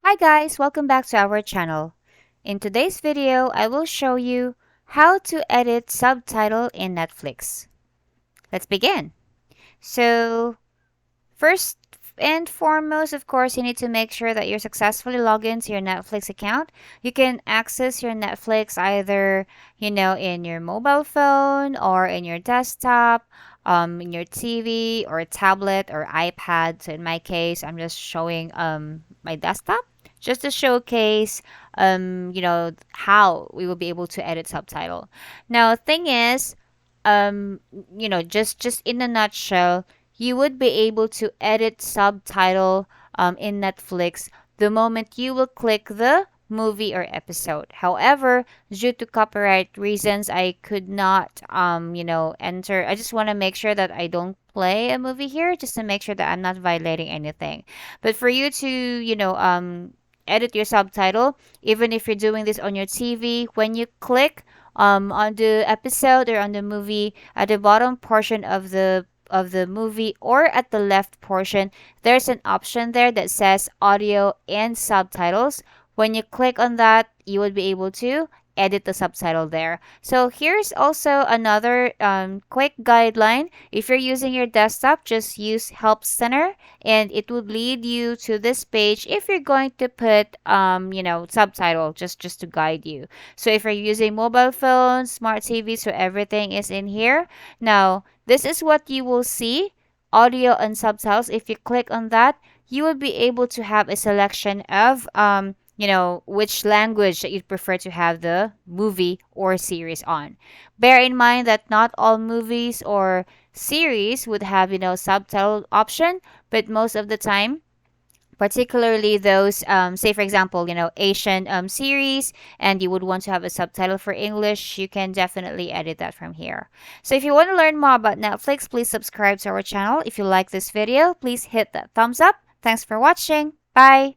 Hi guys, welcome back to our channel. In today's video, I will show you how to edit subtitle in Netflix. Let's begin. So, first and foremost, of course, you need to make sure that you're successfully logged into your Netflix account. You can access your Netflix either, in your mobile phone or in your desktop, in your TV or tablet or iPad. So in my case, I'm just showing my desktop just to showcase how we will be able to edit subtitle. Now, thing is, um, just in a nutshell, you would be able to edit subtitle in Netflix the moment you will click the movie or episode. However, due to copyright reasons, I could not, enter. I just want to make sure that I don't play a movie here, just to make sure that I'm not violating anything. But for you to, edit your subtitle, even if you're doing this on your TV, when you click on the episode or on the movie at the bottom portion of the movie or at the left portion, there's an option there that says audio and subtitles. When you click on that, you would be able to edit the subtitle there. So here's also another quick guideline. If you're using your desktop, just use Help Center and it would lead you to this page if you're going to put subtitle just to guide you. So if you're using mobile phones, smart TV, so everything is in here. Now, this is what you will see, audio and subtitles. If you click on that, you will be able to have a selection of which language that you'd prefer to have the movie or series on. Bear in mind that not all movies or series would have, subtitle option, but most of the time, particularly those say for example Asian series, and you would want to have a subtitle for English, you can definitely edit that from here. So if you want to learn more about Netflix, please subscribe to our channel. If you like this video, please hit that thumbs up. Thanks for watching. Bye.